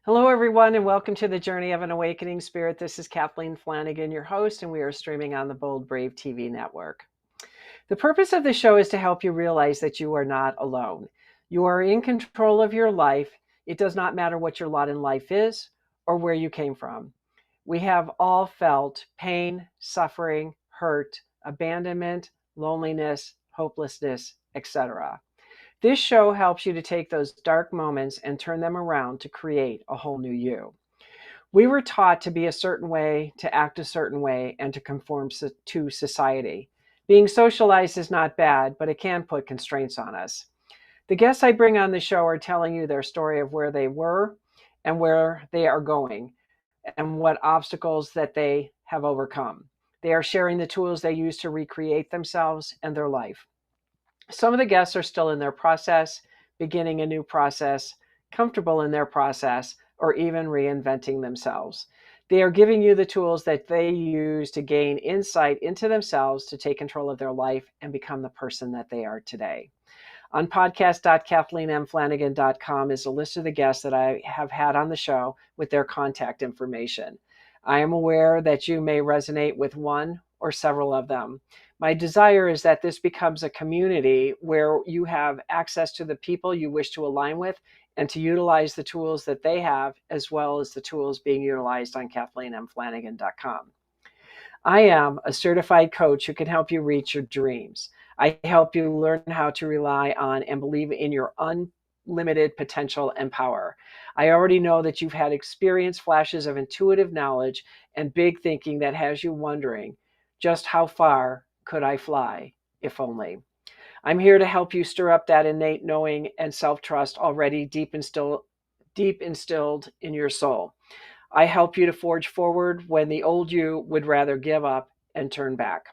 Hello, everyone, and welcome to the Journey of an Awakening Spirit. This is Kathleen Flanagan, your host, and we are streaming on the Bold Brave TV network. The purpose of the show is to help you realize that you are not alone. You are in control of your life. It does not matter what your lot in life is or where you came from. We have all felt pain, suffering, hurt, abandonment, loneliness, hopelessness, etc. This show helps you to take those dark moments and turn them around to create a whole new you. We were taught to be a certain way, to act a certain way, and to conform to society. Being socialized is not bad, but it can put constraints on us. The guests I bring on the show are telling you their story of where they were and where they are going and what obstacles that they have overcome. They are sharing the tools they use to recreate themselves and their life. Some of the guests are still in their process, beginning a new process, comfortable in their process, or even reinventing themselves. They are giving you the tools that they use to gain insight into themselves to take control of their life and become the person that they are today. On podcast.kathleenmflanagan.com is a list of the guests that I have had on the show with their contact information. I am aware that you may resonate with one or several of them. My desire is that this becomes a community where you have access to the people you wish to align with and to utilize the tools that they have, as well as the tools being utilized on kathleenmflanagan.com. I am a certified coach who can help you reach your dreams. I help you learn how to rely on and believe in your unlimited potential and power. I already know that you've had experience flashes of intuitive knowledge and big thinking that has you wondering, just how far could I fly, if only? I'm here to help you stir up that innate knowing and self-trust already deep instilled in your soul. I help you to forge forward when the old you would rather give up and turn back.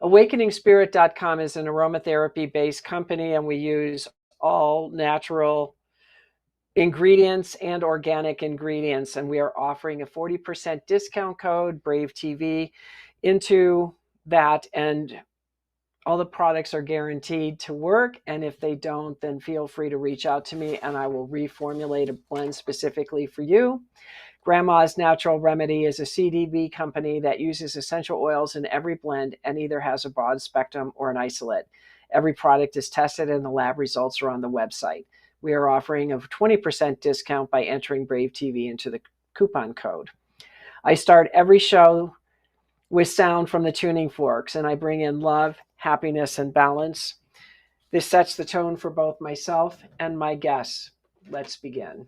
AwakeningSpirit.com is an aromatherapy-based company, and we use all natural ingredients and organic ingredients, and we are offering a 40% discount code, bravetv, into that, and all the products are guaranteed to work, and if they don't, then feel free to reach out to me and I will reformulate a blend specifically for you. Grandma's Natural Remedy is a CBD company that uses essential oils in every blend and either has a broad spectrum or an isolate. Every product is tested and the lab results are on the website. We are offering a 20% discount by entering bravetv into the coupon code. I start every show with sound from the tuning forks, and I bring in love, happiness, and balance. This sets the tone for both myself and my guests. Let's begin.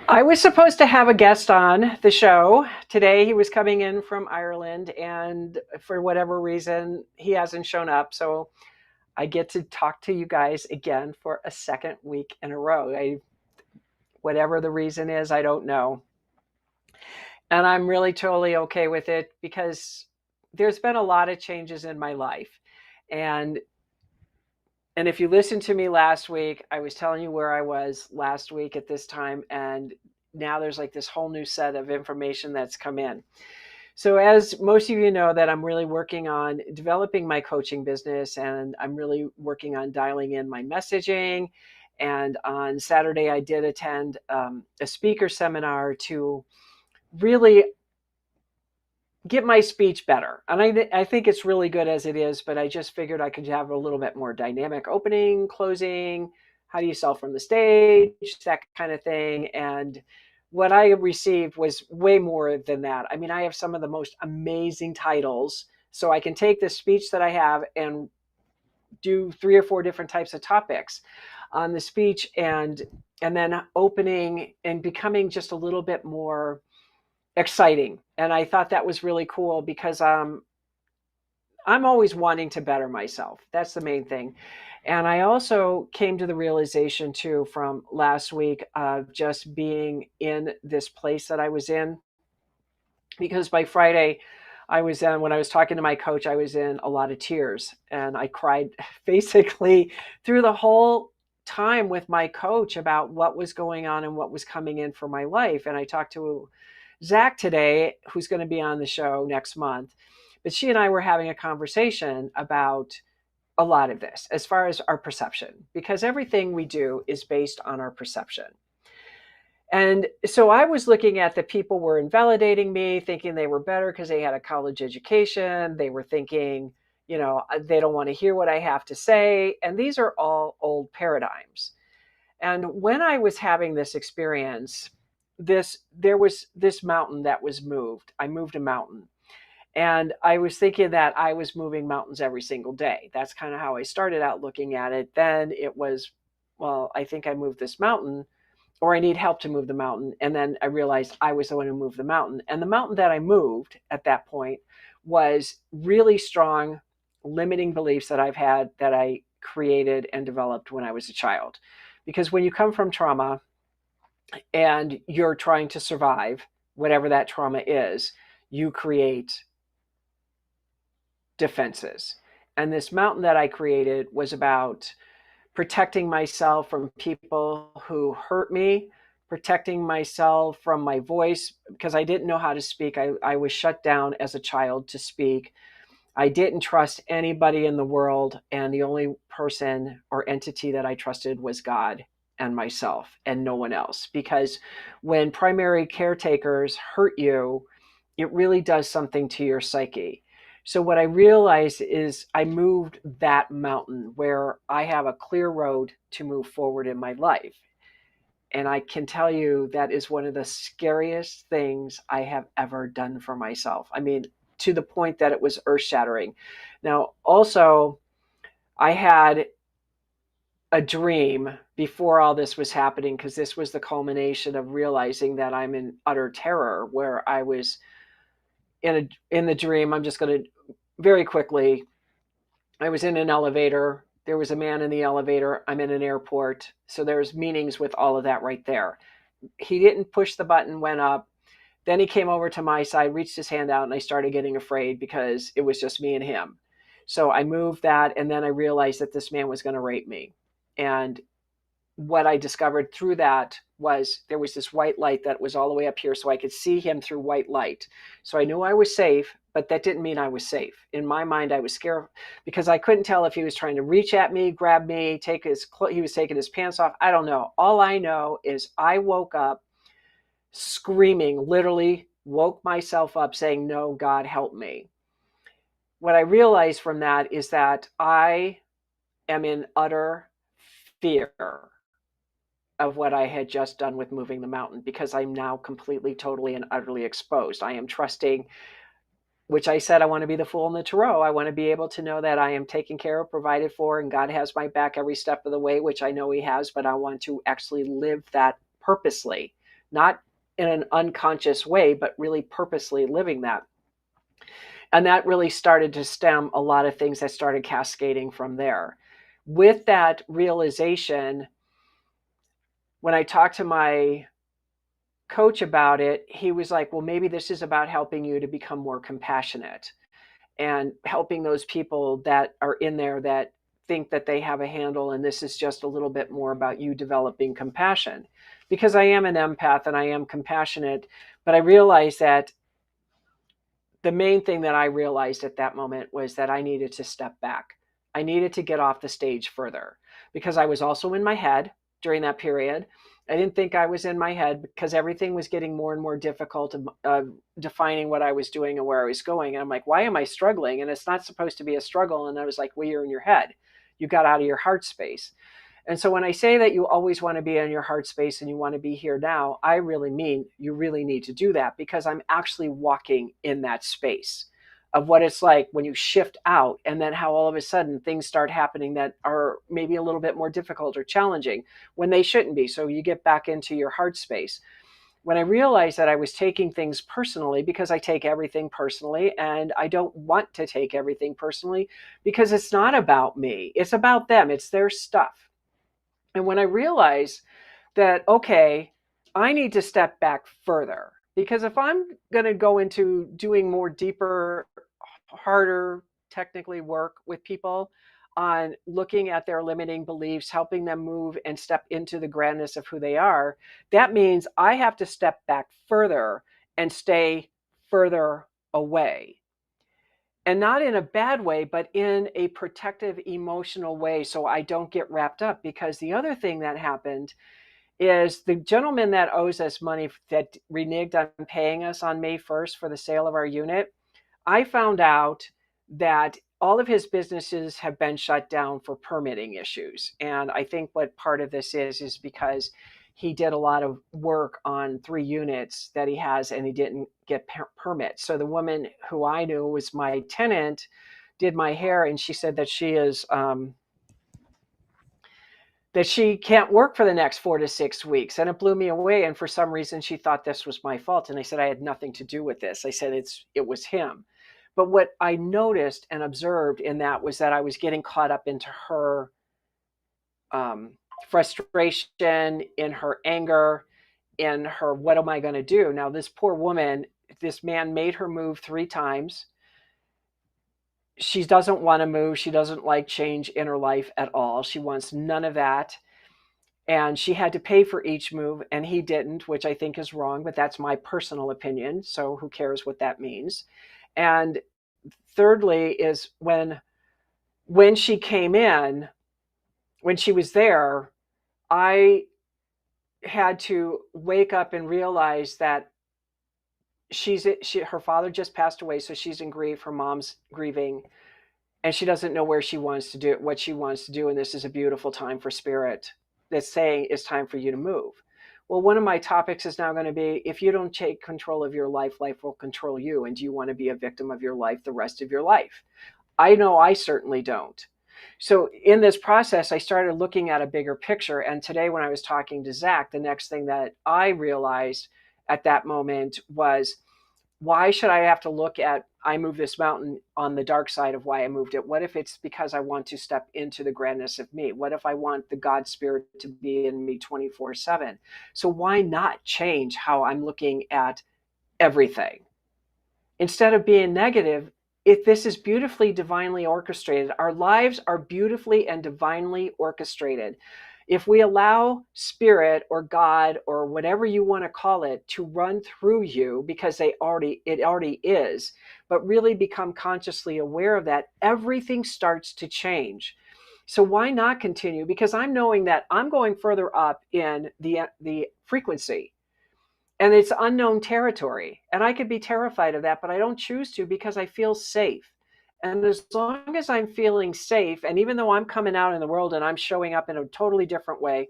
I was supposed to have a guest on the show today. He was coming in from Ireland, and for whatever reason, he hasn't shown up. So I get to talk to you guys again for a second week in a row. Whatever the reason is, I don't know. And I'm really totally okay with it because there's been a lot of changes in my life. And if you listened to me last week, I was telling you where I was last week at this time, and now there's like this whole new set of information that's come in. So as most of you know, that I'm really working on developing my coaching business, and I'm really working on dialing in my messaging. And on Saturday, I did attend a speaker seminar to really get my speech better. And I think it's really good as it is, but I just figured I could have a little bit more dynamic opening, closing, how do you sell from the stage, that kind of thing. And what I received was way more than that. I mean, I have some of the most amazing titles, so I can take the speech that I have and do 3 or 4 different types of topics on the speech, and then opening and becoming just a little bit more exciting. And I thought that was really cool because I'm always wanting to better myself. That's the main thing. And I also came to the realization too from last week of just being in this place that I was in, because by Friday I was in, when I was talking to my coach, I was in a lot of tears, and I cried basically through the whole time with my coach about what was going on and what was coming in for my life. And I talked to Zach today, who's going to be on the show next month, but she and I were having a conversation about a lot of this as far as our perception, because everything we do is based on our perception. And so I was looking at the people were invalidating me, thinking they were better because they had a college education. They were thinking, they don't want to hear what I have to say. And these are all old paradigms. And when I was having this experience, there was this mountain that was moved. I moved a mountain. And I was thinking that I was moving mountains every single day. That's kind of how I started out looking at it. Then it was, well, I think I moved this mountain, or I need help to move the mountain. And then I realized I was the one who moved the mountain. And the mountain that I moved at that point was really strong limiting beliefs that I've had, that I created and developed when I was a child. Because when you come from trauma and you're trying to survive, whatever that trauma is, you create defenses. And this mountain that I created was about protecting myself from people who hurt me, protecting myself from my voice, because I didn't know how to speak. I was shut down as a child to speak. I didn't trust anybody in the world. And the only person or entity that I trusted was God and myself, and no one else. Because when primary caretakers hurt you, it really does something to your psyche. So what I realized is I moved that mountain where I have a clear road to move forward in my life. And I can tell you that is one of the scariest things I have ever done for myself. I mean, to the point that it was earth-shattering. Now, also, I had a dream before all this was happening, because this was the culmination of realizing that I'm in utter terror, where I was in the dream. I'm just going to very quickly. I was in an elevator. There was a man in the elevator. I'm in an airport. So there's meanings with all of that right there. He didn't push the button, went up. Then he came over to my side, reached his hand out, and I started getting afraid because it was just me and him. So I moved that, and then I realized that this man was going to rape me. And what I discovered through that was there was this white light that was all the way up here, so I could see him through white light. So I knew I was safe, but that didn't mean I was safe. In my mind, I was scared because I couldn't tell if he was trying to reach at me, grab me, he was taking his pants off. I don't know. All I know is I woke up screaming, literally woke myself up saying, "No, God, help me." What I realized from that is that I am in utter fear of what I had just done with moving the mountain, because I'm now completely, totally, and utterly exposed. I am trusting, which I said I want to be the fool in the tarot. I want to be able to know that I am taken care of, provided for, and God has my back every step of the way, which I know he has, but I want to actually live that purposely, not in an unconscious way, but really purposely living that. And that really started to stem a lot of things that started cascading from there. With that realization, when I talked to my coach about it, he was like, well, maybe this is about helping you to become more compassionate and helping those people that are in there that think that they have a handle. And this is just a little bit more about you developing compassion, because I am an empath and I am compassionate. But I realized that the main thing that I realized at that moment was that I needed to step back. I needed to get off the stage further, because I was also in my head during that period. I didn't think I was in my head because everything was getting more and more difficult defining what I was doing and where I was going. And I'm like, why am I struggling? And it's not supposed to be a struggle. And I was like, well, you're in your head. You got out of your heart space. And so when I say that you always want to be in your heart space and you want to be here now, I really mean you really need to do that, because I'm actually walking in that space of what it's like when you shift out, and then how all of a sudden things start happening that are maybe a little bit more difficult or challenging when they shouldn't be. So you get back into your heart space. When I realized that I was taking things personally, because I take everything personally, and I don't want to take everything personally because it's not about me, it's about them, it's their stuff. And when I realized that, okay, I need to step back further, because if I'm going to go into doing more deeper, harder, technically work with people on looking at their limiting beliefs, helping them move and step into the grandness of who they are, that means I have to step back further and stay further away. And not in a bad way, but in a protective, emotional way, so I don't get wrapped up. Because the other thing that happened is the gentleman that owes us money, that reneged on paying us on May 1st for the sale of our unit, I found out that all of his businesses have been shut down for permitting issues. And I think what part of this is because he did a lot of work on 3 units that he has, and he didn't get permits. So the woman who I knew was my tenant did my hair, and she said that she is that she can't work for the next 4 to 6 weeks. And it blew me away. And for some reason, she thought this was my fault. And I said, I had nothing to do with this. I said, it was him. But what I noticed and observed in that was that I was getting caught up into her frustration, in her anger, in her, what am I going to do? Now, this poor woman, this man made her move 3 times. She doesn't want to move. She doesn't like change in her life at all. She wants none of that. And she had to pay for each move, and he didn't, which I think is wrong, but that's my personal opinion. So who cares what that means? And thirdly is when she came in, when she was there, I had to wake up and realize that her father just passed away, so she's in grief. Her mom's grieving, and she doesn't know what she wants to do. And this is a beautiful time for spirit that's saying it's time for you to move. Well, one of my topics is now going to be, if you don't take control of your life, life will control you. And do you want to be a victim of your life the rest of your life? I know I certainly don't. So in this process, I started looking at a bigger picture. And today when I was talking to Zach, the next thing that I realized at that moment was, why should I have to look at, I moved this mountain on the dark side of why I moved it? What if it's because I want to step into the grandness of me? What if I want the God spirit to be in me 24/7? So why not change how I'm looking at everything? Instead of being negative, if this is beautifully, divinely orchestrated, our lives are beautifully and divinely orchestrated. If we allow spirit or God or whatever you want to call it to run through you, because it already is, but really become consciously aware of that, everything starts to change. So why not continue? Because I'm knowing that I'm going further up in the frequency, and it's unknown territory. And I could be terrified of that, but I don't choose to, because I feel safe. And as long as I'm feeling safe, and even though I'm coming out in the world and I'm showing up in a totally different way,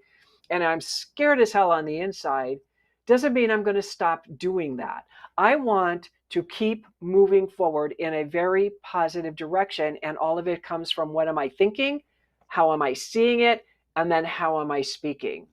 and I'm scared as hell on the inside, doesn't mean I'm going to stop doing that. I want to keep moving forward in a very positive direction. And all of it comes from, what am I thinking? How am I seeing it? And then how am I speaking?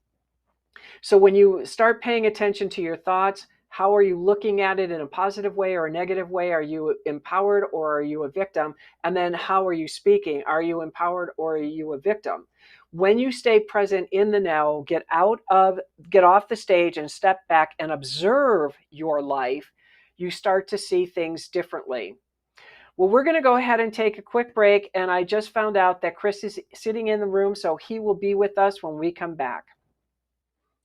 So when you start paying attention to your thoughts, how are you looking at it in a positive way or a negative way? Are you empowered or are you a victim? And then how are you speaking? Are you empowered or are you a victim? When you stay present in the now, get off the stage and step back and observe your life, you start to see things differently. Well, we're going to go ahead and take a quick break. And I just found out that Chris is sitting in the room, so he will be with us when we come back.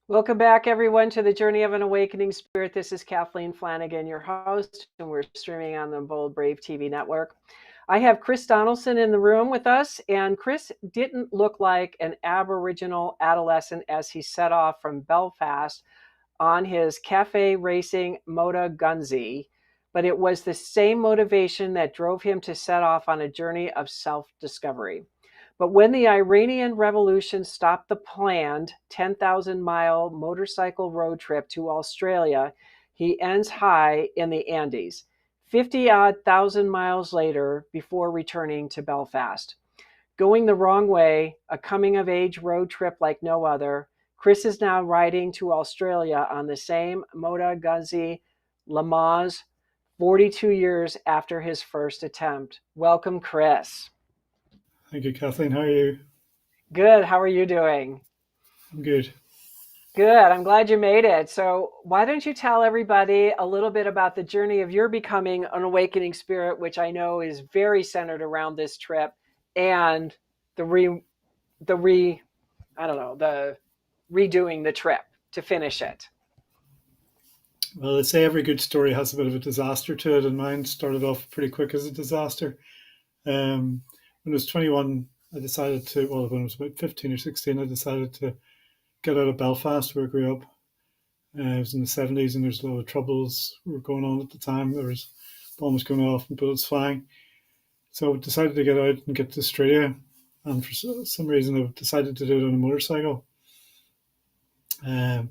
Welcome back, everyone, to the Journey of an Awakening Spirit. This is Kathleen Flanagan, your host, and we're streaming on the Bold Brave TV network. I have Chris Donaldson in the room with us, and Chris didn't look like an Aboriginal adolescent as he set off from Belfast on his cafe racing Moto Gunzi, but it was the same motivation that drove him to set off on a journey of self-discovery. But when the Iranian Revolution stopped the planned 10,000-mile motorcycle road trip to Australia, he ends high in the Andes, 50-odd thousand miles later before returning to Belfast. Going the wrong way, a coming-of-age road trip like no other, Chris is now riding to Australia on the same Moto Guzzi Lamaze 42 years after his first attempt. Welcome, Chris. Thank you, Kathleen. How are you? Good. How are you doing? I'm good. Good. I'm glad you made it. So, why don't you tell everybody a little bit about the journey of your becoming an awakening spirit, which I know is very centered around this trip, and the the re I don't know, the redoing the trip to finish it. Well, they say every good story has a bit of a disaster to it, and mine started off pretty quick as a disaster. When I was 21, I decided to, well, when I was about 15 or 16, I decided to get out of Belfast, where I grew up. It was in the 70s, and there's a lot of troubles were going on at the time. There was bombs going off and bullets flying. So I decided to get out and get to Australia. And for some reason, I decided to do it on a motorcycle. Um,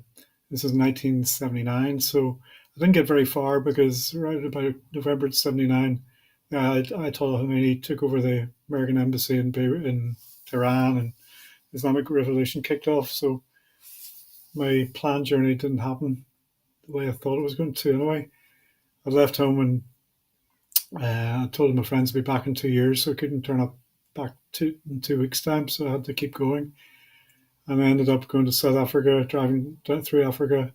this was 1979, so I didn't get very far because right about November 79, Ayatollah Khomeini took over the American embassy in Tehran, and the Islamic Revolution kicked off. So my planned journey didn't happen the way I thought it was going to. Anyway, I left home and I told my friends to be back in 2 years, so I couldn't turn up back in 2 weeks' time. So I had to keep going. And I ended up going to South Africa, driving down through Africa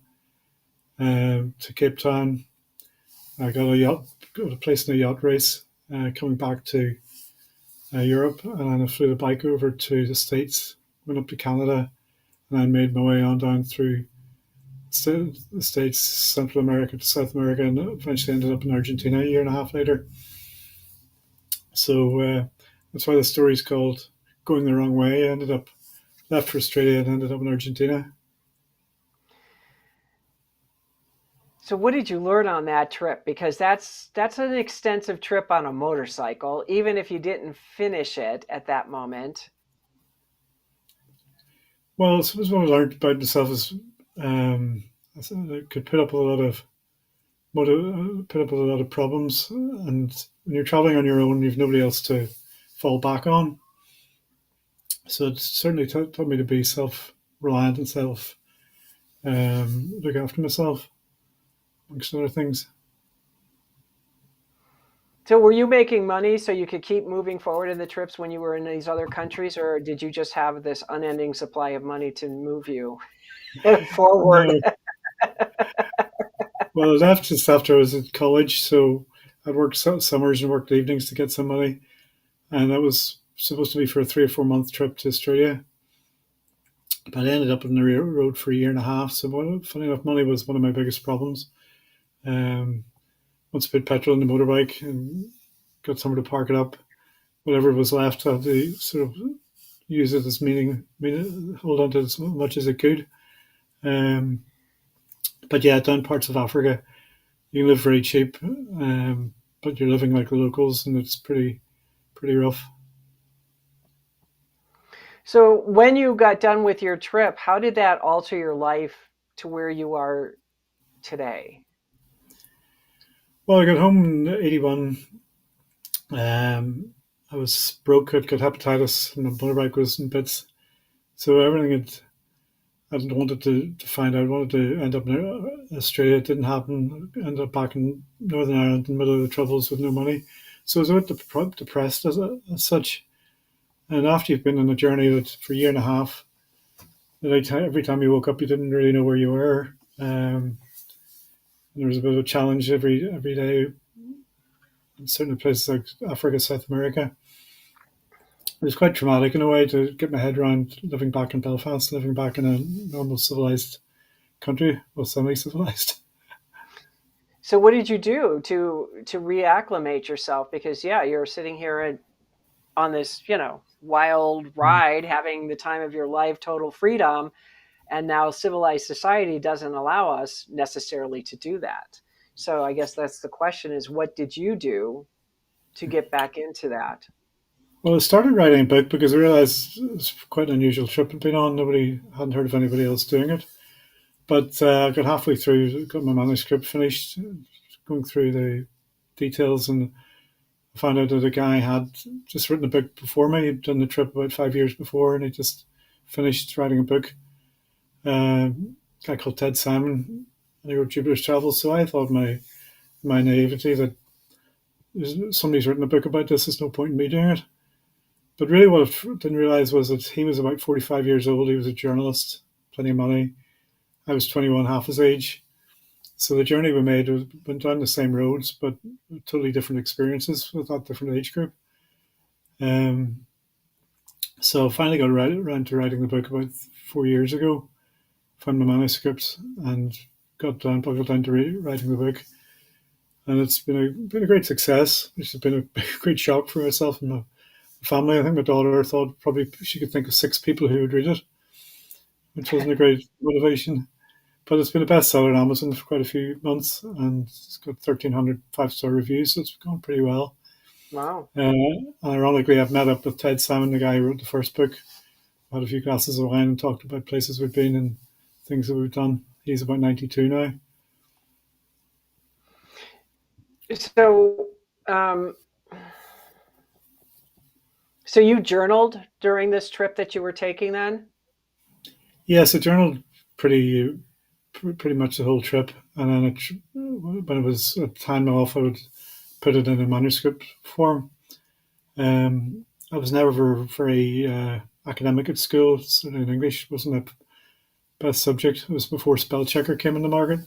to Cape Town. I got a place in a yacht race, coming back to Europe, and then I flew the bike over to the States, went up to Canada, and then made my way on down through the States, Central America to South America, and eventually ended up in Argentina a year and a half later. So that's why the story's called Going the Wrong Way. I ended up left for Australia and ended up in Argentina. So, what did you learn on that trip? Because that's an extensive trip on a motorcycle, even if you didn't finish it at that moment. Well, I suppose what I learned about myself is I could put up with a lot of problems, and when you're traveling on your own, you've nobody else to fall back on. So it certainly taught me to be self-reliant and look after myself, amongst other things. So, were you making money so you could keep moving forward in the trips when you were in these other countries, or did you just have this unending supply of money to move you forward? No, well, I left just after I was at college, so I'd worked summers and worked evenings to get some money, and that was supposed to be for a 3 or 4 month trip to Australia. But I ended up on the road for a year and a half. So, funny enough, money was one of my biggest problems. Um, Once I put petrol in the motorbike and got somewhere to park it up, whatever was left, I had to sort of use it as hold on to it as much as I could. Um, but yeah, down parts of Africa, you can live very cheap, but you're living like the locals, and it's pretty rough. So, when you got done with your trip, how did that alter your life to where you are today? Well, I got home in '81. Um, I was broke. I'd got hepatitis, and the motorbike was in bits. So everything I'd wanted to find out, wanted to end up in Australia. It didn't happen. Ended up back in Northern Ireland in the middle of the troubles with no money. So I was a bit depressed as such. And after you've been on a journey that for a year and a half, that every time you woke up, you didn't really know where you were. There was a bit of a challenge every day in certain places like Africa, South America. It was quite traumatic in a way to get my head around living back in Belfast, living back in a normal civilized country, well, semi-civilized. So, what did you do to reacclimate yourself? Because yeah, you're sitting here on this, wild ride, having the time of your life, total freedom, and now civilized society doesn't allow us necessarily to do that. So, I guess that's the question: is what did you do to get back into that? Well, I started writing a book because I realised it was quite an unusual trip I'd been on. Nobody hadn't heard of anybody else doing it. But I got halfway through, got my manuscript finished, going through the details, and I found out that a guy had just written a book before me. He'd done the trip about 5 years before, and he just finished writing a book. A guy called Ted Simon, and he wrote Jupiter's Travels. So I thought my naivety that somebody's written a book about this, there's no point in me doing it. But really what I didn't realize was that he was about 45 years old. He was a journalist, plenty of money. I was 21, half his age. So the journey we made went down the same roads, but totally different experiences with that different age group. So I finally got around to writing the book about 4 years ago. Found my manuscripts and buckled down to writing the book. And it's been a great success. It's been a great shock for myself and my family. I think my daughter thought probably she could think of 6 people who would read it, which wasn't a great motivation. But it's been a bestseller on Amazon for quite a few months, and it's got 1,300 5-star reviews, so it's gone pretty well. Wow. Ironically, I've met up with Ted Simon, the guy who wrote the first book. Had a few glasses of wine and talked about places we've been and things that we've done. He's about 92 now. So, so you journaled during this trip that you were taking then? Yes, I journaled pretty much the whole trip, and then when it was a time off, I would put it in a manuscript form. I was never very academic at school. Studying English wasn't my best subject. It was before spell checker came in the market.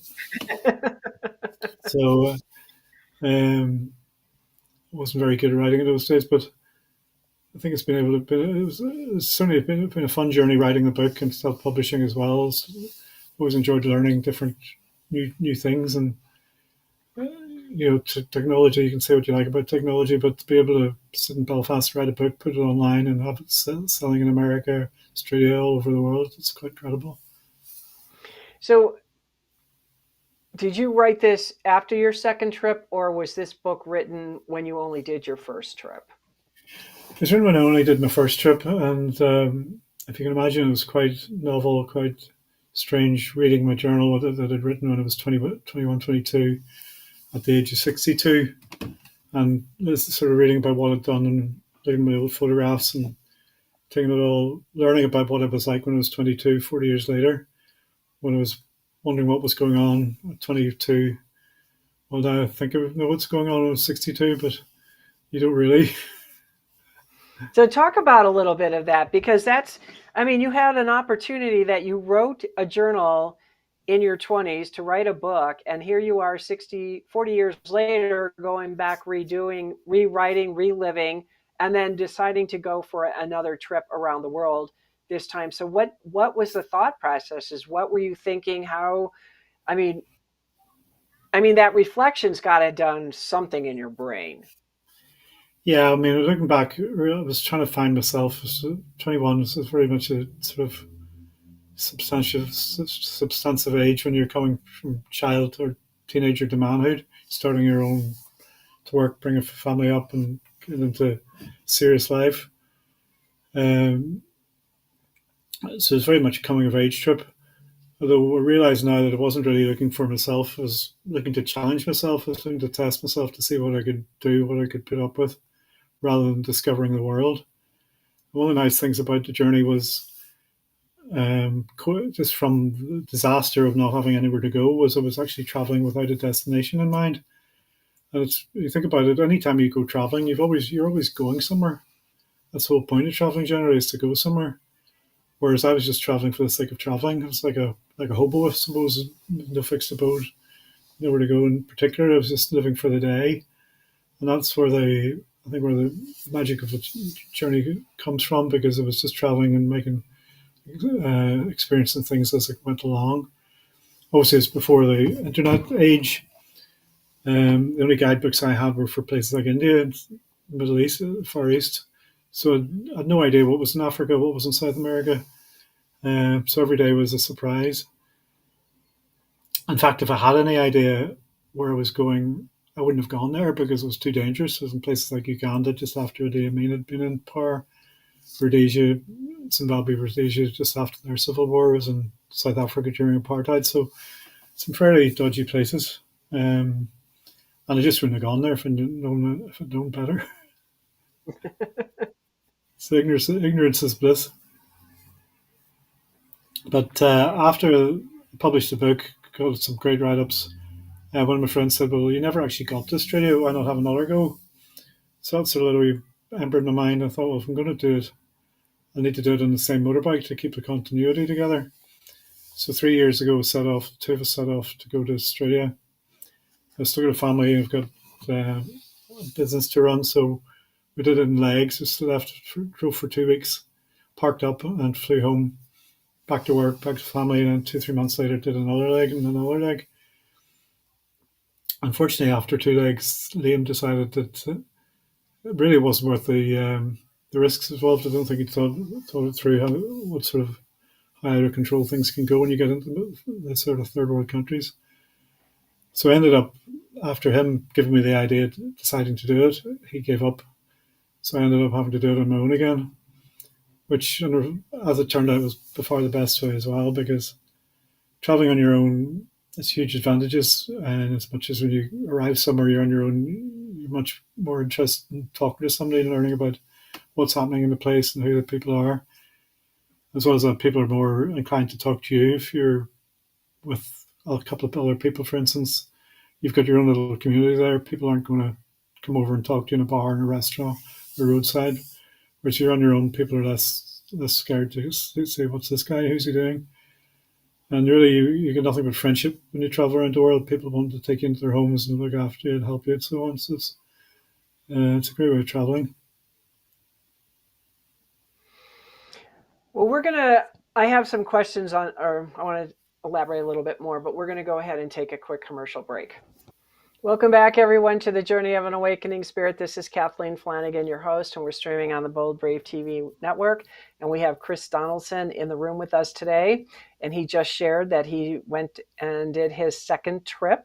So I wasn't very good at writing in those days, but I think it's certainly been a fun journey writing the book and self-publishing as well. Always enjoyed learning different new things, and technology. You can say what you like about technology, but to be able to sit in Belfast, write a book, put it online, and have it selling in America, Australia, all over the world, it's quite incredible. So, did you write this after your second trip, or was this book written when you only did your first trip? It was written when I only did my first trip, and if you can imagine, it was quite novel, quite strange reading my journal that I'd written when I was 21, 22, at the age of 62, and this sort of reading about what I'd done and looking at my old photographs and taking it all, learning about what it was like when I was 22, 40 years later, when I was wondering what was going on at 22. Well, now I think I know what's going on when I was 62, but you don't really. So talk about a little bit of that, because you had an opportunity that you wrote a journal in your 20s to write a book, and here you are 40 years later going back, redoing, rewriting, reliving, and then deciding to go for another trip around the world this time. So what was the thought processes? What were you thinking? That reflection's got to have done something in your brain. Yeah, looking back, I was trying to find myself. 21 was very much a sort of substantive age when you're coming from child or teenager to manhood, starting your own to work, bring a family up, and get into serious life. So it's very much a coming of age trip. Although I realise now that I wasn't really looking for myself. I was looking to challenge myself. I was looking to test myself to see what I could do, what I could put up with, rather than discovering the world. One of the nice things about the journey was just from the disaster of not having anywhere to go, was I was actually traveling without a destination in mind. And you think about it, anytime you go traveling, you're always going somewhere. That's the whole point of traveling generally, is to go somewhere. Whereas I was just traveling for the sake of traveling. I was like a hobo, I suppose, no fixed abode, nowhere to go in particular. I was just living for the day. And that's where I think where the magic of the journey comes from, because I was just traveling and making experiencing things as it went along. Obviously, it's before the internet age. The only guidebooks I had were for places like India, and the Middle East, Far East. So I had no idea what was in Africa, what was in South America. So every day was a surprise. In fact, if I had any idea where I was going, I wouldn't have gone there because it was too dangerous. It was in places like Uganda just after Idi Amin had been in power, Rhodesia, Zimbabwe, Rhodesia just after their civil war, was in South Africa during apartheid. So some fairly dodgy places. And And I just wouldn't have gone there if I'd known better. So ignorance is bliss. But after I published the book, got some great write-ups, one of my friends said, well, you never actually got to Australia. Why not have another go? So that's sort of a little ember in my mind. I thought, well, if I'm going to do it, I need to do it on the same motorbike to keep the continuity together. So 3 years ago, two of us set off to go to Australia. I've still got a family. I've got a business to run. So we did it in legs. Just left, drove for 2 weeks, parked up and flew home, back to work, back to family. And then 2, 3 months later, did another leg and another leg. Unfortunately, after 2 legs, Liam decided that it really wasn't worth the risks involved. I don't think he thought it through what sort of how out of control things can go when you get into the sort of third world countries. So I ended up, after him giving me the idea, deciding to do it, he gave up. So I ended up having to do it on my own again, which, as it turned out, was by far the best way as well, because traveling on your own has huge advantages. And as much as when you arrive somewhere, you're on your own, you're much more interested in talking to somebody and learning about what's happening in the place and who the people are. As well as that, people are more inclined to talk to you if you're with a couple of other people, for instance. You've got your own little community there. People aren't going to come over and talk to you in a bar, in a restaurant, or roadside. Whereas you're on your own, people are less scared to say, what's this guy? Who's he doing? And really, you get nothing but friendship when you travel around the world. People want to take you into their homes and look after you and help you and so on. So it's a great way of traveling. Well, I have some questions or I want to elaborate a little bit more, but we're going to go ahead and take a quick commercial break. Welcome back, everyone, to the Journey of an Awakening Spirit. This is Kathleen Flanagan, your host, and we're streaming on the Bold Brave TV network. And we have Chris Donaldson in the room with us today. And he just shared that he went and did his second trip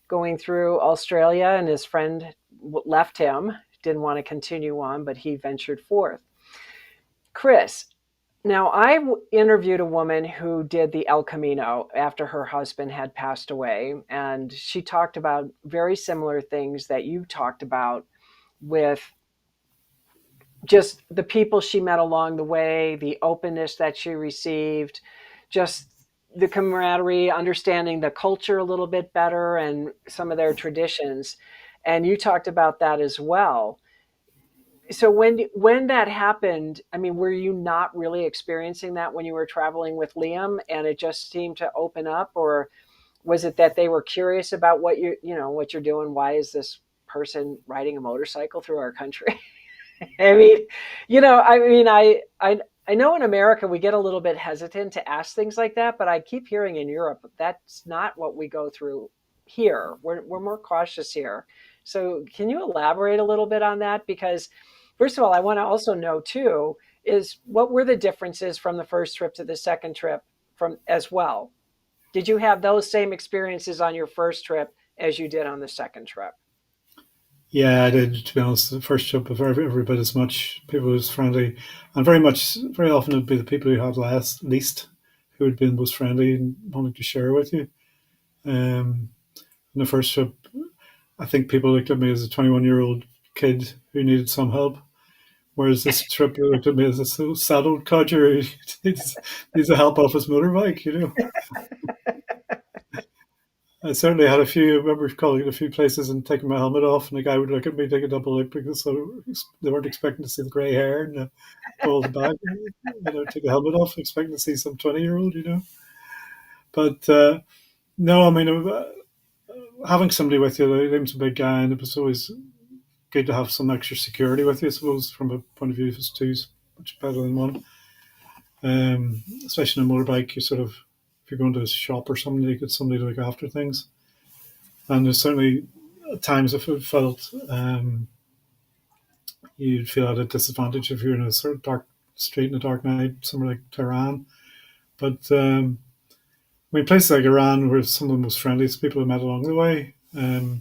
going through Australia, and his friend left him, didn't want to continue on, but he ventured forth. Chris, now I interviewed a woman who did the El Camino after her husband had passed away, and she talked about very similar things that you talked about, with just the people she met along the way, the openness that she received, just the camaraderie, understanding the culture a little bit better and some of their traditions. And you talked about that as well. So when that happened, I mean, were you not really experiencing that when you were traveling with Liam, and it just seemed to open up? Or was it that they were curious about what what you're doing? Why is this person riding a motorcycle through our country? I mean, I know in America we get a little bit hesitant to ask things like that, but I keep hearing in Europe that's not what we go through here. We're more cautious here. So can you elaborate a little bit on that? Because first of all, I want to also know too, is what were the differences from the first trip to the second trip from as well? Did you have those same experiences on your first trip as you did on the second trip? Yeah, I did. To be honest, the first trip, every bit as much. People was friendly, and very often it'd be the people who had least who had been most friendly and wanted to share with you. In the first trip, I think people looked at me as a 21-year-old kid who needed some help, whereas this trip they looked at me as a saddled codger who needs a help off his motorbike. I certainly had a few. I remember calling at a few places and taking my helmet off, and the guy would look at me, take a double look, because they weren't expecting to see the grey hair and the bald back. Take the helmet off, expecting to see some 20-year-old. But no, I mean, having somebody with you, Liam's a big guy, and it was always good to have some extra security with you, I suppose, from a point of view if it's two's much better than one. Especially on a motorbike, if you're going to a shop or something, you get somebody to look after things. And there's certainly times if it felt you'd feel at a disadvantage if you're in a sort of dark street in a dark night, somewhere like Tehran. But places like Iran were some of the most friendliest people I met along the way. A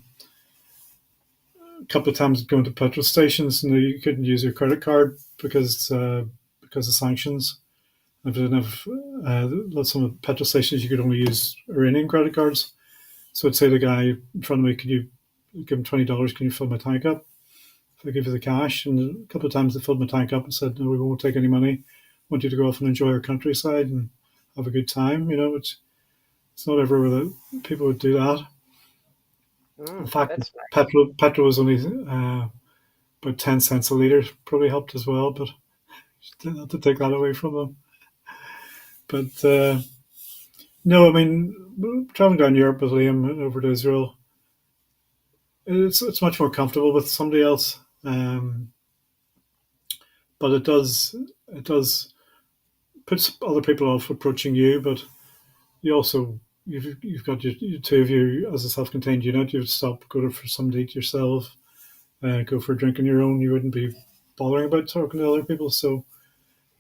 couple of times going to petrol stations, and you couldn't use your credit card because of sanctions. If you didn't have some of the petrol stations, you could only use Iranian credit cards. So I'd say to the guy in front of me, could you give them $20. Can you fill my tank up? If I give you the cash, and a couple of times they filled my tank up and said, no, we won't take any money. I want you to go off and enjoy our countryside and have a good time. It's not everywhere that people would do that. In fact, That's nice. petrol was only about 10 cents a litre, probably helped as well, but not to take that away from them. But no, I mean, traveling down Europe with Liam and over to Israel, it's much more comfortable with somebody else. But it does puts other people off approaching you. But you've got your two of you as a self-contained unit. You'd stop, go for some date yourself, go for a drink on your own. You wouldn't be bothering about talking to other people. So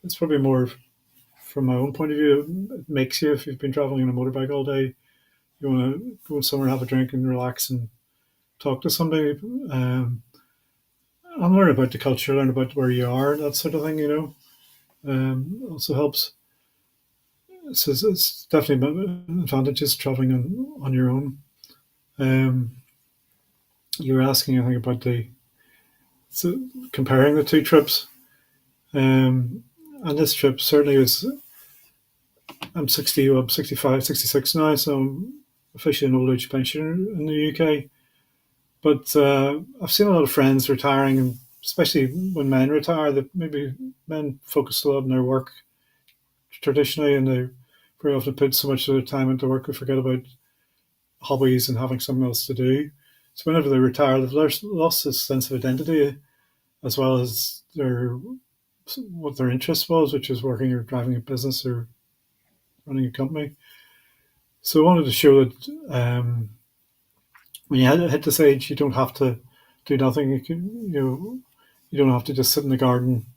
it's probably more, from my own point of view, it makes you, if you've been traveling on a motorbike all day, you want to go somewhere, have a drink, and relax and talk to somebody, and learn about the culture, learn about where you are, that sort of thing. Also helps. It's definitely advantages traveling on your own. You were asking, I think, about comparing the two trips. And this trip certainly is. I'm 60, I'm 65, 66 now, so I'm officially an old age pensioner in the UK. But I've seen a lot of friends retiring, and especially when men retire, that maybe men focus a lot on their work traditionally, and they very often put so much of their time into work they forget about hobbies and having something else to do. So whenever they retire, they've lost this sense of identity, as well as what their interest was, which is working or driving a business or running a company. So I wanted to show that when you hit this age, you don't have to do nothing. You don't have to just sit in the garden,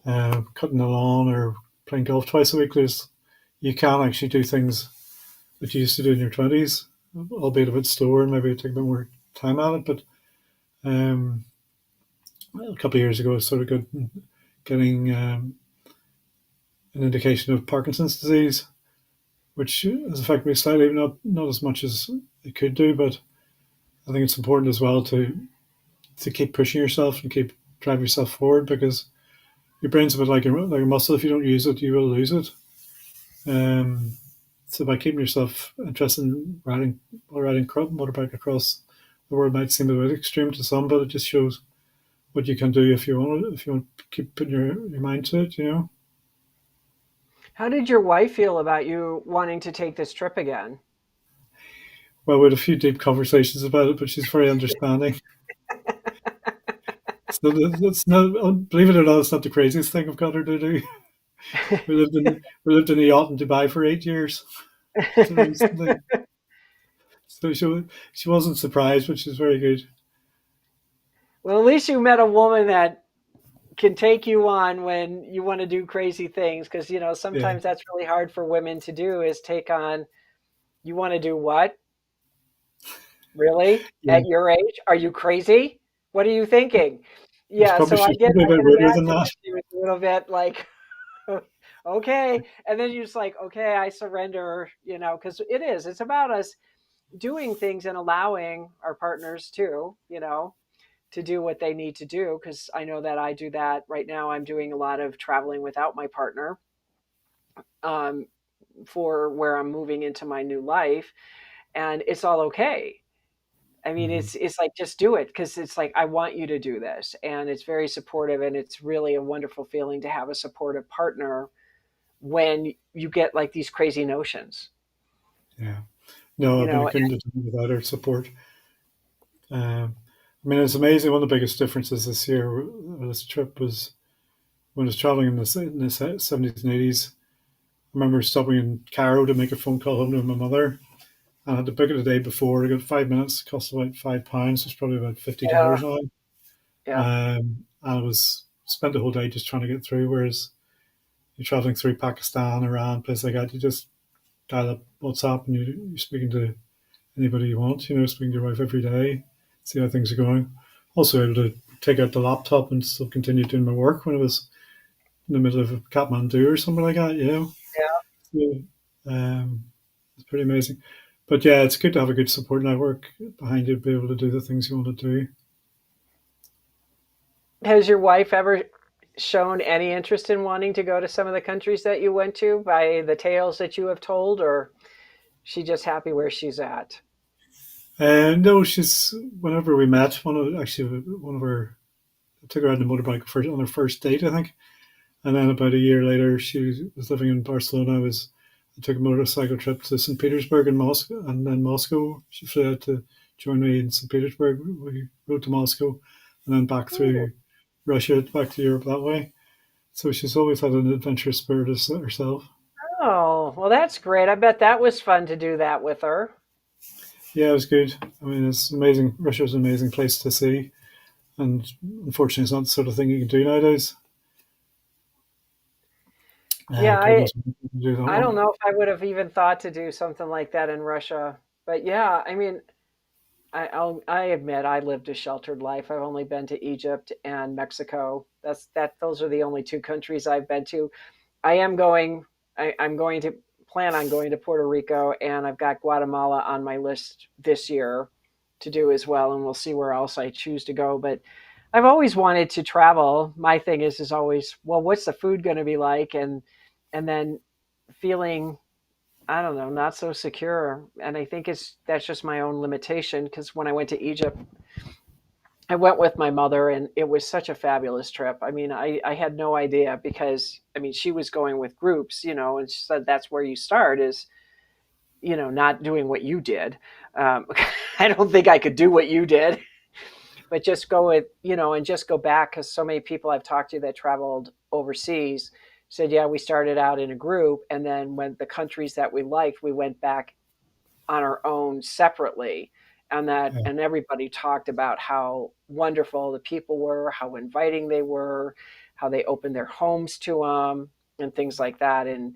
cutting the lawn or playing golf twice a week. You can actually do things that you used to do in your 20s, albeit a bit slower and maybe take a bit more time at it. But a couple of years ago, I started getting an indication of Parkinson's disease, which has affected me slightly, not as much as it could do, but I think it's important as well to keep pushing yourself and keep driving yourself forward, because your brain's a bit like a muscle. If you don't use it, you will lose it. So by keeping yourself interested in riding motorbike across the world might seem a bit extreme to some, but it just shows what you can do if you want to keep putting your mind to it. How did your wife feel about you wanting to take this trip again? Well, we had a few deep conversations about it, but she's very understanding. So that's not, believe it or not, it's not the craziest thing I've got her to do. We lived in a yacht in Dubai for 8 years. So she wasn't surprised, which is very good. Well, at least you met a woman that can take you on when you want to do crazy things, because Yeah, sometimes that's really hard for women to do, is take on. You want to do what? Really? yeah. At your age? Are you crazy? What are you thinking? It's Yeah, probably so I she's get probably a I bit can ruder than imagine that. that she was a little bit like, okay. And then you're just like, okay, I surrender, because it's about us doing things and allowing our partners to do what they need to do. Because I know that I do that right now. I'm doing a lot of traveling without my partner, um, for where I'm moving into my new life, and it's all okay. I mean, Mhm. it's like, just do it, because it's like, I want you to do this, and it's very supportive, and it's really a wonderful feeling to have a supportive partner when you get like these crazy notions. Yeah. No, You I mean, I know, couldn't have done it without her support. I mean, it's amazing. One of the biggest differences this year, this trip, was when I was traveling in the 70s and 80s. I remember stopping in Cairo to make a phone call home to my mother. I had to book it the day before. I got 5 minutes. It cost about £5. It's probably about yeah, $50 now. yeah, I was spent the whole day just trying to get through. Whereas you're traveling through Pakistan, Iran, places like that, you just dial up WhatsApp and you're speaking to anybody you want. Speaking to your wife every day, see how things are going. Also able to take out the laptop and still continue doing my work when I was in the middle of a Kathmandu or something like that. yeah. So, it's pretty amazing. But yeah, it's good to have a good support network behind you to be able to do the things you want to do. Has your wife ever shown any interest in wanting to go to some of the countries that you went to by the tales that you have told, or she just happy where she's at? And no, she's whenever we met, one of her I took her on the motorbike on her first date, I think. And then about a year later, she was living in Barcelona. I took a motorcycle trip to St. Petersburg and Moscow, and then Moscow. She flew out to join me in St. Petersburg. We rode to Moscow, and then back Oh, through Russia, back to Europe that way. So she's always had an adventurous spirit herself. oh, well, that's great. I bet that was fun to do that with her. Yeah, it was good. I mean, it's amazing. Russia's an amazing place to see, and unfortunately, it's not the sort of thing you can do nowadays. Yeah, Goodness, we can do that I don't one. know if I would have even thought to do something like that in Russia. But yeah, I mean, I admit I lived a sheltered life. I've only been to Egypt and Mexico. Those are the only two countries I've been to. I am going. I'm going to plan on going to Puerto Rico, and I've got Guatemala on my list this year to do as well, and we'll see where else I choose to go. But I've always wanted to travel. My thing is always, well, what's the food going to be like, and then feeling, I don't know, not so secure. And I think that's just my own limitation because when I went to Egypt, I went with my mother and it was such a fabulous trip. I mean, I had no idea because, I mean, she was going with groups, and she said that's where you start is, not doing what you did. Um, I don't think I could do what you did, but just go with, and just go back because so many people I've talked to that traveled overseas said, yeah, we started out in a group. And then when the countries that we liked, we went back on our own separately, Yeah. and everybody talked about how wonderful the people were, how inviting they were, how they opened their homes to them and things like that. And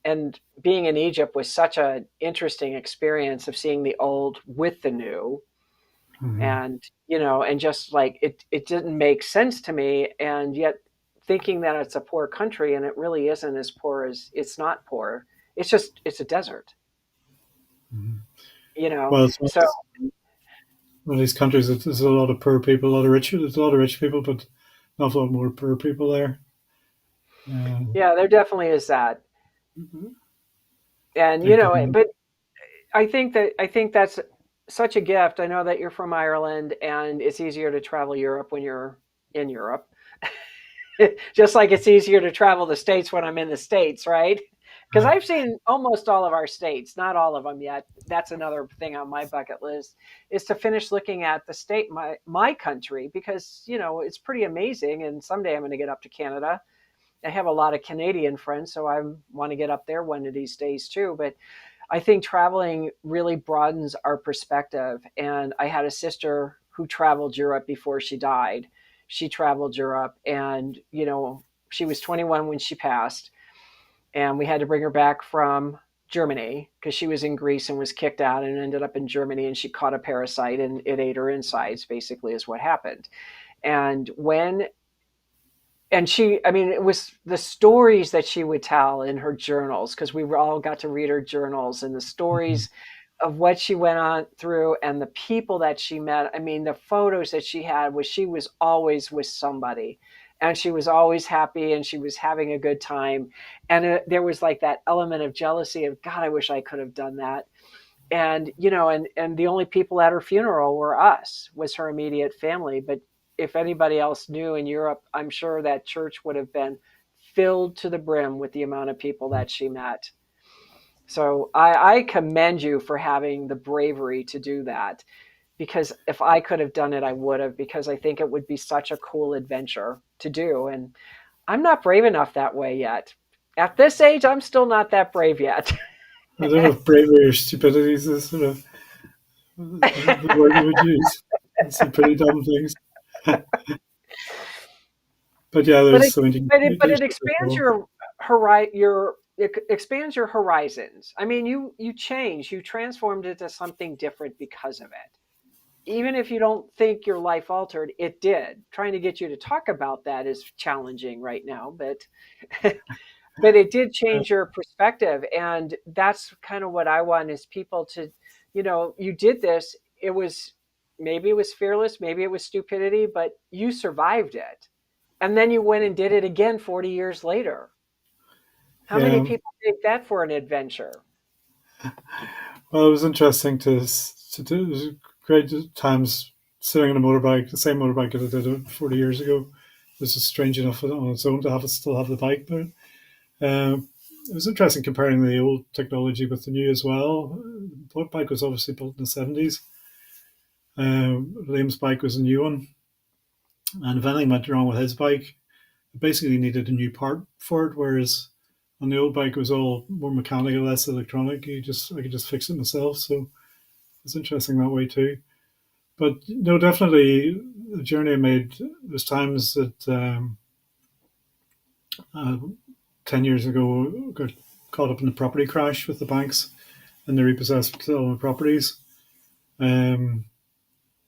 and being in Egypt was such an interesting experience of seeing the old with the new. Mhm. And and just like it didn't make sense to me, and yet thinking that it's a poor country, and it really isn't as poor as it's not poor. It's a desert, Mhm. you know Well, it's so one of these countries. There's a lot of poor people, a lot of rich. There's a lot of rich people, but an awful lot more poor people there. Uh, yeah, there definitely is that. And big time. but I think that's such a gift. I know that you're from Ireland, and it's easier to travel Europe when you're in Europe. Just like it's easier to travel the states when I'm in the states, right? Because Uh, I've seen almost all of our states, not all of them yet. That's another thing on my bucket list is to finish looking at the state, my country, because it's pretty amazing. And someday I'm going to get up to Canada. I have a lot of Canadian friends, so I want to get up there one of these days too. But I think traveling really broadens our perspective. And I had a sister who traveled Europe before she died. She traveled Europe, and she was 21 when she passed, and we had to bring her back from Germany because she was in Greece and was kicked out and ended up in Germany, and she caught a parasite and it ate her insides, basically is what happened. And when and she, I mean, it was the stories that she would tell in her journals because we were all got to read her journals and the mhm. stories of what she went on through and the people that she met. I mean, the photos that she had was she was always with somebody, and she was always happy and she was having a good time. And there was like that element of jealousy of, God, I wish I could have done that. And and the only people at her funeral were us, was her immediate family. But if anybody else knew in Europe, I'm sure that church would have been filled to the brim with the amount of people that she met. So I commend you for having the bravery to do that, because if I could have done it, I would have, because I think it would be such a cool adventure to do. And I'm not brave enough that way yet. At this age, I'm still not that brave yet. I don't know if bravery or stupidity is the sort of the word you would use. It's some pretty dumb things. But yeah, but there's it so many. but it expands it expands your horizons. I mean, you change, you transformed into something different because of it. Even if you don't think your life altered, it did. Trying to get you to talk about that is challenging right now, but but it did change your perspective. And that's kind of what I want is people to, you did this. It was, maybe it was fearless, maybe it was stupidity, but you survived it. And then you went and did it again 40 years later. How many Yeah. people take that for an adventure? Well, it was interesting to do. It was great times sitting on a motorbike, the same motorbike that I did 40 years ago. It was just strange enough on its own to have it still have the bike, but it was interesting comparing the old technology with the new as well. The bike was obviously built in the 70s. Liam's bike was a new one, and if anything went wrong with his bike, it basically needed a new part for it. Whereas on the old bike, it was all more mechanical, less electronic. I could just fix it myself. So it's interesting that way too. But no, definitely the journey I made. There's times that uh, 10 years ago, got caught up in a property crash with the banks, and they repossessed all my properties. Um,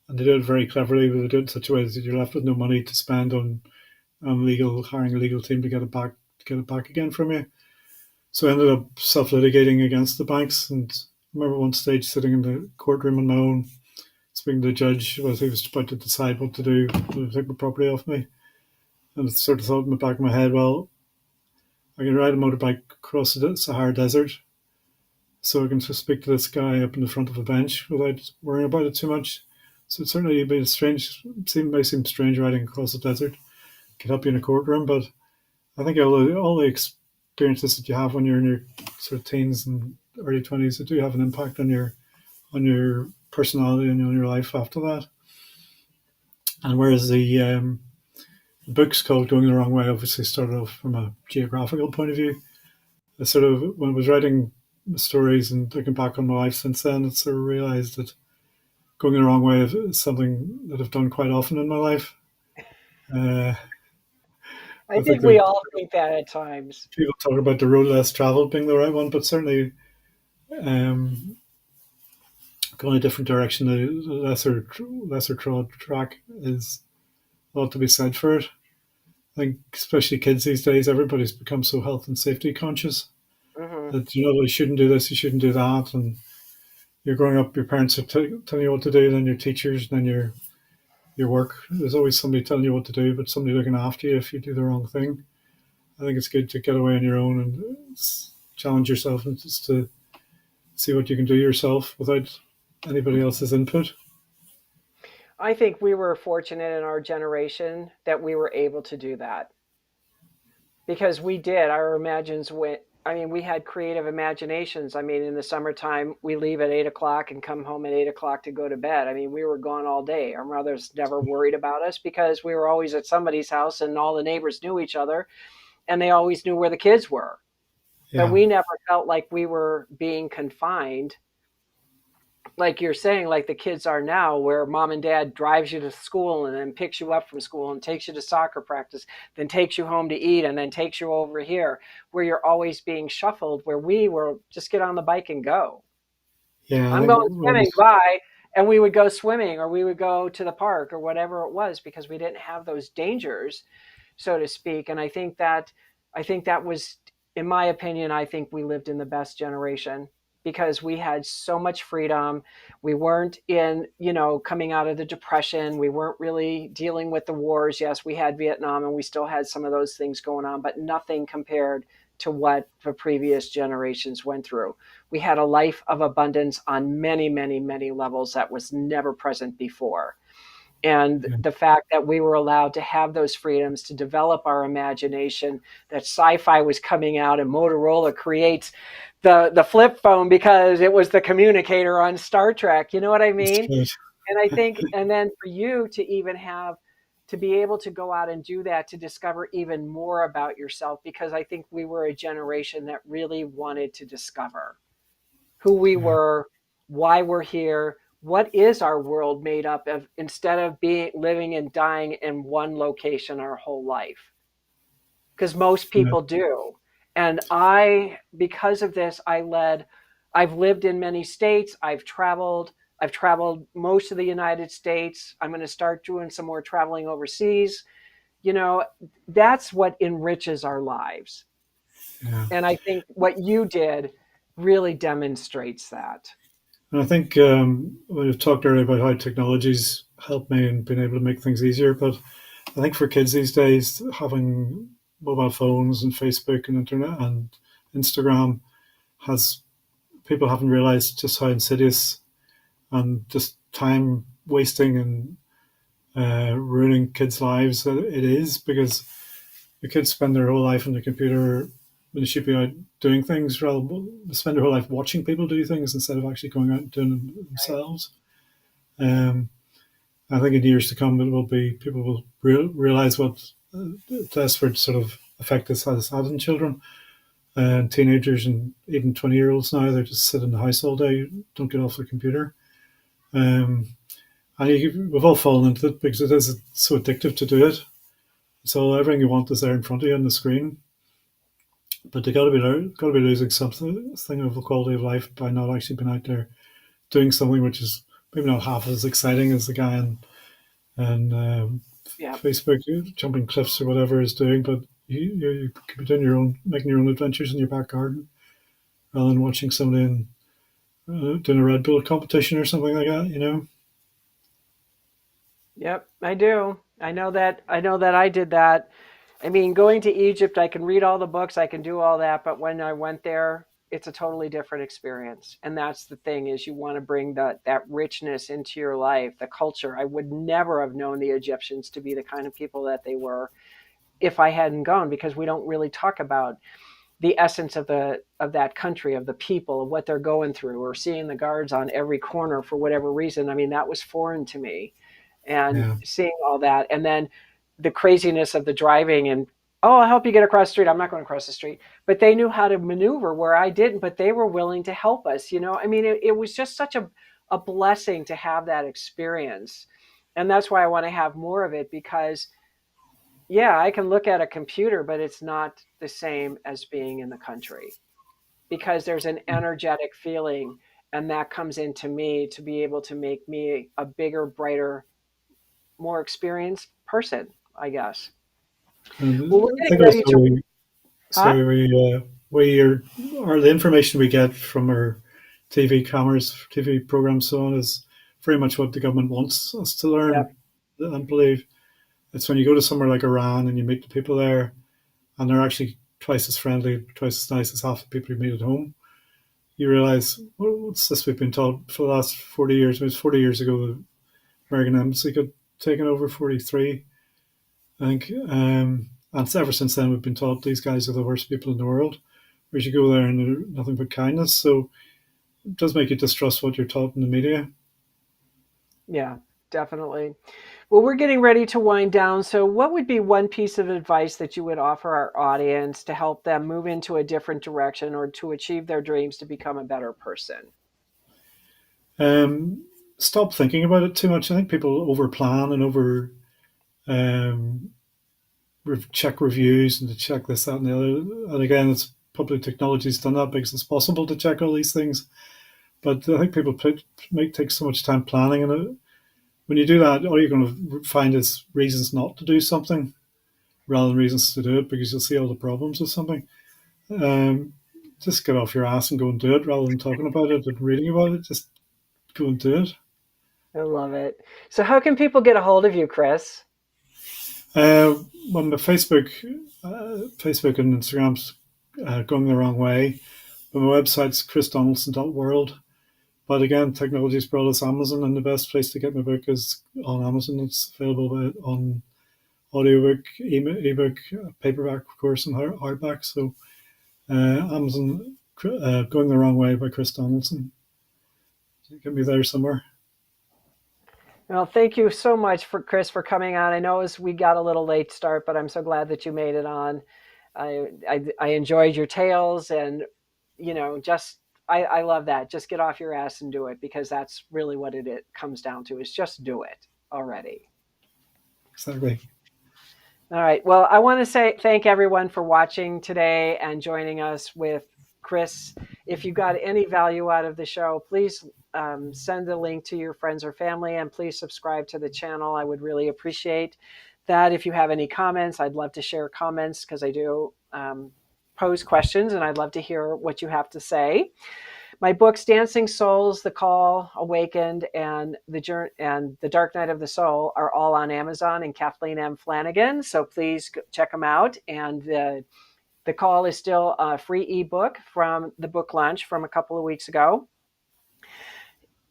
and they did it very cleverly. But they did it in such a way that you're left with no money to spend on hiring a legal team to get it back again from you. So I ended up self litigating against the banks. And I remember one stage sitting in the courtroom on my own, speaking to the judge as he was about to decide what to do to take my property off me. And I sort of thought in the back of my head, well, I can ride a motorbike across the Sahara Desert, so I can just speak to this guy up in the front of a bench without worrying about it too much. So it certainly be may seem strange riding across the desert. It can help you in a courtroom, but I think all the experiences that you have when you're in your sort of teens and early 20s, that do have an impact on your personality and on your life after that. And whereas the book's called Going the Wrong Way obviously started off from a geographical point of view. I sort of, when I was writing the stories and looking back on my life since then, I sort of realized that going the wrong way is something that I've done quite often in my life. Uh, I I think think that we all think that at times. people talk about the road less traveled being the right one, but certainly um, going a different direction, the lesser trod track is a lot to be said for it. I think especially kids these days, everybody's become so health and safety conscious Hmm. that you shouldn't do this, you shouldn't do that, and you're growing up, your parents are telling you what to do, then your teachers, then your work. There's always somebody telling you what to do, but somebody looking after you if you do the wrong thing. I think it's good to get away on your own and challenge yourself and just to see what you can do yourself without anybody else's input. I think we were fortunate in our generation that we were able to do that because we did. Our imagines went. I mean, we had creative imaginations. I mean, in the summertime, we leave at 8 o'clock and come home at 8 o'clock to go to bed. I mean, we were gone all day. Our mothers never worried about us because we were always at somebody's house and all the neighbors knew each other and they always knew where the kids were. But Yeah, we never felt like we were being confined like you're saying, like the kids are now, where mom and dad drives you to school and then picks you up from school and takes you to soccer practice, then takes you home to eat and then takes you over here, where you're always being shuffled, where we were just get on the bike and go. yeah. I I'm think going swimming, bye. And we would go swimming or we would go to the park or whatever it was because we didn't have those dangers, so to speak. And I think that was, in my opinion, I think we lived in the best generation because we had so much freedom. We weren't coming out of the depression. We weren't really dealing with the wars. Yes, we had Vietnam and we still had some of those things going on, but nothing compared to what the previous generations went through. We had a life of abundance on many, many, many levels that was never present before. And yeah, the fact that we were allowed to have those freedoms to develop our imagination, that sci-fi was coming out and Motorola creates the flip phone because it was the communicator on Star Trek. You know what I it's mean? good. And I think, and then for you to even have to be able to go out and do that, to discover even more about yourself, because I think we were a generation that really wanted to discover who we Yeah, were, why we're here, what is our world made up of, instead of being living and dying in one location our whole life. Because most yeah, people do. And because of this, I've lived in many states, I've traveled most of the United States. I'm going to start doing some more traveling overseas. You know, that's what enriches our lives. Yeah. And I think what you did really demonstrates that. And I think we've talked earlier about how technologies help me in being able to make things easier. But I think for kids these days, having mobile phones and Facebook and internet and Instagram has people haven't realized just how insidious and just time wasting and ruining kids' lives it is, because the kids spend their whole life on the computer when they should be out doing things, rather they spend their whole life watching people do things instead of actually going out and doing them Right. themselves. Um, I think in years to come, it will be people will realize what desperate sort of effect this has had on children and teenagers and even 20-year-olds now. They just sit in the house all day, don't get off the computer. Um, and we've all fallen into it because it is so addictive to do it. So everything you want is there in front of you on the screen, but they got to be losing something of the quality of life by not actually being out there doing something which is maybe not half as exciting as the guy and Yeah. Facebook jumping cliffs or whatever is doing. But you could be doing making your own adventures in your back garden rather than watching somebody doing a Red Bull competition or something like that. You know. Yep, I do. I know that I did that. I mean, going to Egypt, I can read all the books, I can do all that, but when I went there, it's a totally different experience. And that's the thing, is you want to bring that richness into your life, the culture. I would never have known the Egyptians to be the kind of people that they were if I hadn't gone, because we don't really talk about the essence of that country, of the people, of what they're going through, or seeing the guards on every corner for whatever reason. I mean, that was foreign to me, and Yeah. seeing all that, and then the craziness of the driving, and oh, I'll help you get across the street. I'm not going across the street, but they knew how to maneuver where I didn't, but they were willing to help us. I mean, it was just such a blessing to have that experience, and that's why I want to have more of it, because yeah, I can look at a computer, but it's not the same as being in the country, because there's an energetic feeling, and that comes into me to be able to make me a bigger, brighter, more experienced person, I guess. Well, we're And I getting think ready also to, huh? sorry, we are the information we get from our TV cameras, TV programs, so on is very much what the government wants us to learn Yep. and believe. It's when you go to somewhere like Iran and you meet the people there, and they're actually twice as friendly, twice as nice as half the people you meet at home. You realize, well, what's this we've been taught for the last 40 years? It was 40 years ago the American embassy got taken over, 43, I think. And ever since then, we've been taught these guys are the worst people in the world. Whereas you go there and they're nothing but kindness. So it does make you distrust what you're taught in the media. Yeah, definitely. Well, we're getting ready to wind down. So, what would be one piece of advice that you would offer our audience to help them move into a different direction, or to achieve their dreams to become a better person? Um, Stop thinking about it too much. I think people over plan and over um, check reviews and to check this, that, and the other. And again, it's public technology's done that because it's possible to check all these things. But I think people take so much time planning, and when you do that, all you're going to find is reasons not to do something rather than reasons to do it, because you'll see all the problems with something. Um, just get off your ass and go and do it rather than talking about it and reading about it. Just go and do it. I love it. So, how can people get a hold of you, Chris? Uh, when the Facebook and Instagram's going the wrong way, but my website's chrisdonaldson.world. But again, technology's brought us Amazon, and the best place to get my book is on Amazon. It's available on audiobook, ebook, paperback, of course, and hardback. So Amazon, Going the Wrong Way by Chris Donaldson. It can be there somewhere. Well, thank you so much for Chris for coming on. I know we got a little late start, but I'm so glad that you made it on. I enjoyed your tales, and just I love that. Just get off your ass and do it, because that's really what it comes down to, is just do it already. Exactly. All right. Well, I want to say thank everyone for watching today and joining us with Chris. If you got any value out of the show, please send the link to your friends or family, and please subscribe to the channel. I would really appreciate that. If you have any comments, I'd love to share comments, because I do. pose questions, and I'd love to hear what you have to say. My books, Dancing Souls, The Call, Awakened, and The Dark Night of the Soul, are all on Amazon and Kathleen M. Flanagan. So please check them out. And the Call is still a free ebook from the book launch from a couple of weeks ago.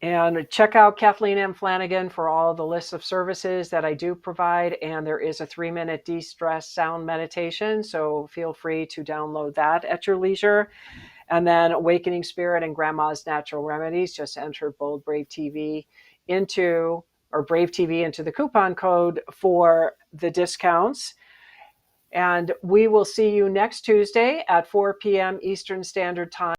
And check out Kathleen M. Flanagan for all the lists of services that I do provide. And there is a 3-minute de-stress sound meditation. So feel free to download that at your leisure. And then Awakening Spirit and Grandma's Natural Remedies. Just enter Bold Brave TV Brave TV into the coupon code for the discounts. And we will see you next Tuesday at 4 p.m. Eastern Standard Time.